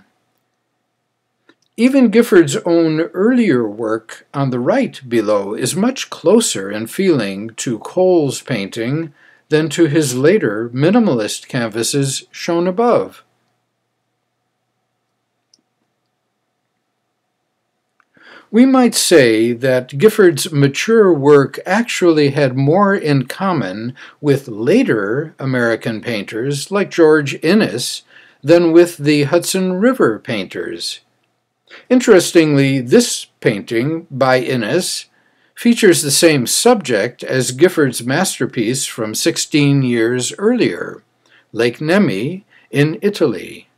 Even Gifford's own earlier work on the right below is much closer in feeling to Cole's painting than to his later minimalist canvases shown above. We might say that Gifford's mature work actually had more in common with later American painters like George Inness than with the Hudson River painters. Interestingly, this painting by Inness features the same subject as Gifford's masterpiece from 16 years earlier, Lake Nemi in Italy.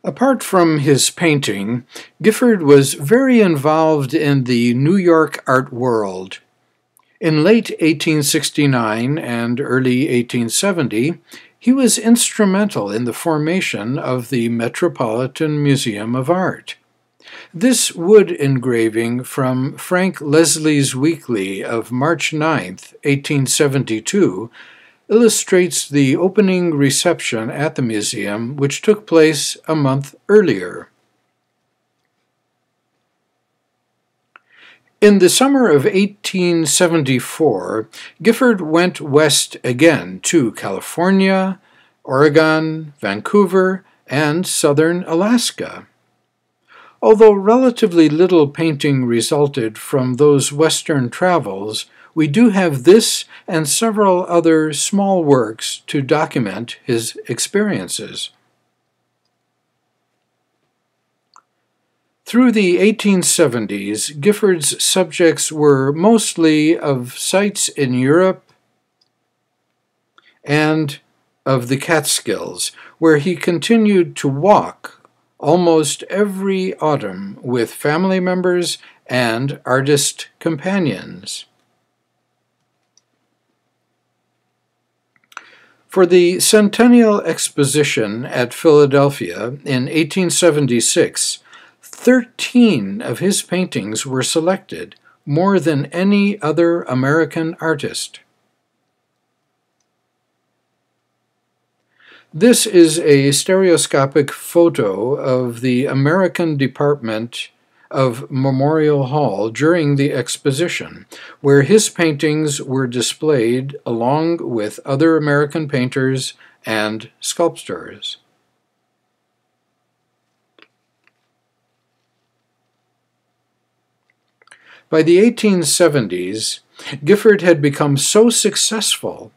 Apart from his painting, Gifford was very involved in the New York art world. In late 1869 and early 1870, he was instrumental in the formation of the Metropolitan Museum of Art. This wood engraving from Frank Leslie's Weekly of March 9, 1872, illustrates the opening reception at the museum, which took place a month earlier. In the summer of 1874, Gifford went west again to California, Oregon, Vancouver, and southern Alaska. Although relatively little painting resulted from those western travels, we do have this and several other small works to document his experiences. Through the 1870s, Gifford's subjects were mostly of sites in Europe and of the Catskills, where he continued to walk almost every autumn with family members and artist companions. For the Centennial Exposition at Philadelphia in 1876, 13 of his paintings were selected, more than any other American artist. This is a stereoscopic photo of the American Department of Memorial Hall during the Exposition, where his paintings were displayed along with other American painters and sculptors. By the 1870s, Gifford had become so successful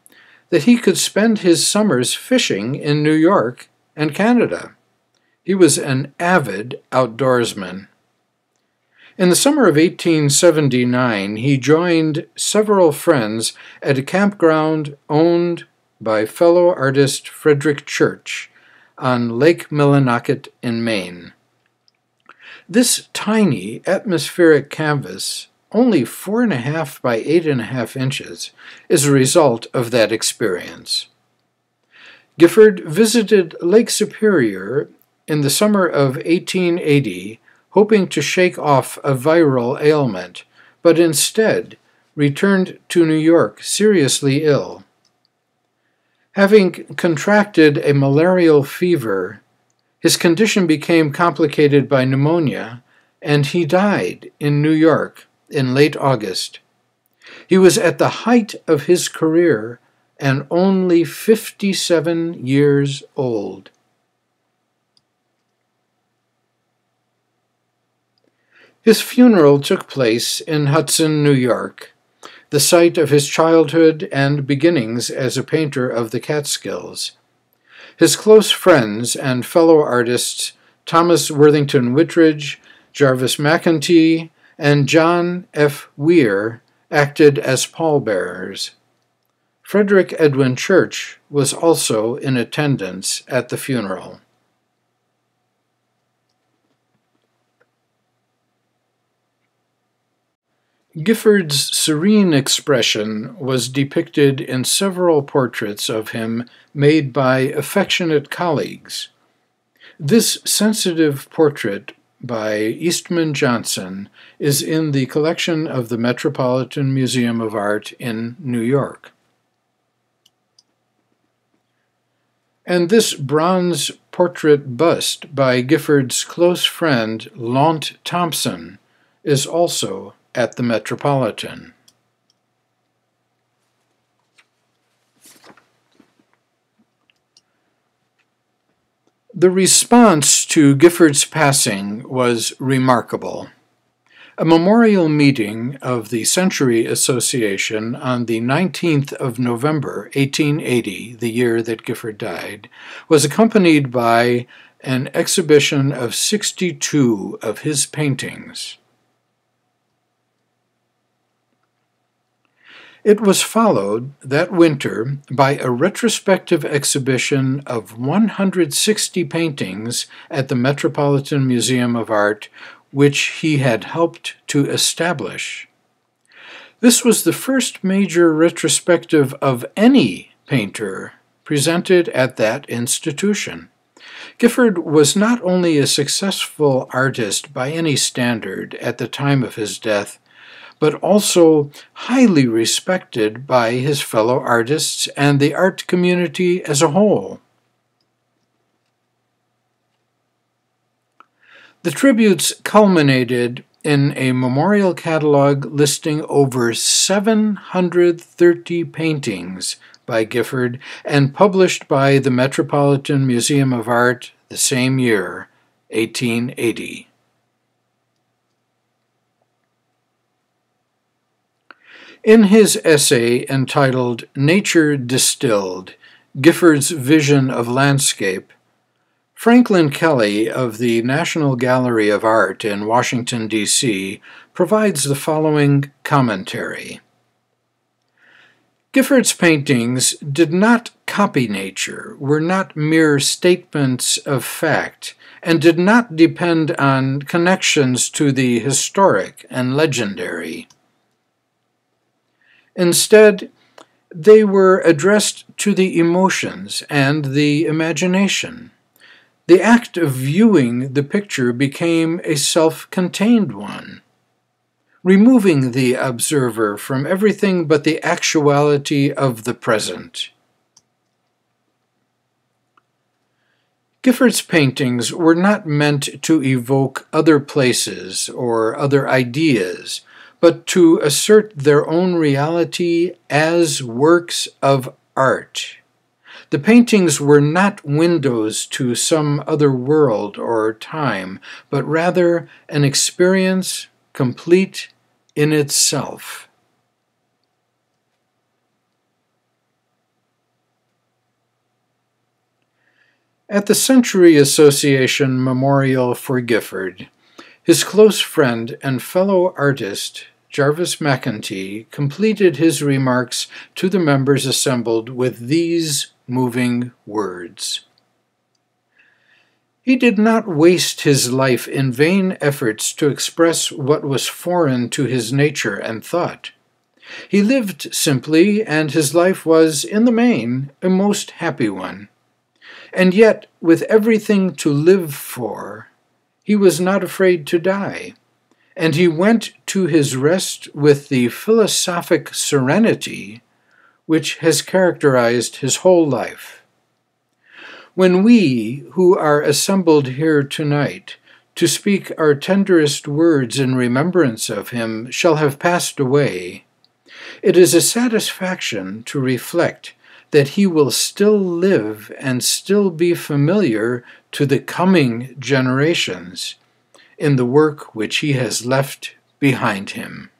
that he could spend his summers fishing in New York and Canada. He was an avid outdoorsman. In the summer of 1879, he joined several friends at a campground owned by fellow artist Frederick Church on Lake Millinocket in Maine. This tiny atmospheric canvas, only 4.5 by 8.5 inches, is a result of that experience. Gifford visited Lake Superior in the summer of 1880, hoping to shake off a viral ailment, but instead returned to New York seriously ill. Having contracted a malarial fever, his condition became complicated by pneumonia, and he died in New York in late August. He was at the height of his career and only 57 years old. His funeral took place in Hudson, New York, the site of his childhood and beginnings as a painter of the Catskills. His close friends and fellow artists, Thomas Worthington Whitridge, Jarvis McEntee, and John F. Weir, acted as pallbearers. Frederick Edwin Church was also in attendance at the funeral. Gifford's serene expression was depicted in several portraits of him made by affectionate colleagues. This sensitive portrait by Eastman Johnson is in the collection of the Metropolitan Museum of Art in New York. And this bronze portrait bust by Gifford's close friend Launt Thompson is also at the Metropolitan. The response to Gifford's passing was remarkable. A memorial meeting of the Century Association on the 19th of November, 1880, the year that Gifford died, was accompanied by an exhibition of 62 of his paintings. It was followed that winter by a retrospective exhibition of 160 paintings at the Metropolitan Museum of Art, which he had helped to establish. This was the first major retrospective of any painter presented at that institution. Gifford was not only a successful artist by any standard at the time of his death, but also highly respected by his fellow artists and the art community as a whole. The tributes culminated in a memorial catalog listing over 730 paintings by Gifford and published by the Metropolitan Museum of Art the same year, 1880. In his essay entitled Nature Distilled, Gifford's Vision of Landscape, Franklin Kelly of the National Gallery of Art in Washington, D.C., provides the following commentary. Gifford's paintings did not copy nature, were not mere statements of fact, and did not depend on connections to the historic and legendary. Instead, they were addressed to the emotions and the imagination. The act of viewing the picture became a self-contained one, removing the observer from everything but the actuality of the present. Gifford's paintings were not meant to evoke other places or other ideas, but to assert their own reality as works of art. The paintings were not windows to some other world or time, but rather an experience complete in itself. At the Century Association Memorial for Gifford, his close friend and fellow artist, Jarvis McEntee, completed his remarks to the members assembled with these moving words. He did not waste his life in vain efforts to express what was foreign to his nature and thought. He lived simply, and his life was, in the main, a most happy one. And yet, with everything to live for, he was not afraid to die, and he went to his rest with the philosophic serenity which has characterized his whole life. When we, who are assembled here tonight, to speak our tenderest words in remembrance of him, shall have passed away, it is a satisfaction to reflect that he will still live and still be familiar to the coming generations in the work which he has left behind him.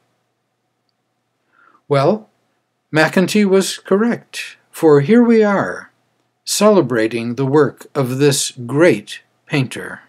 Well, McEntee was correct, for here we are, celebrating the work of this great painter.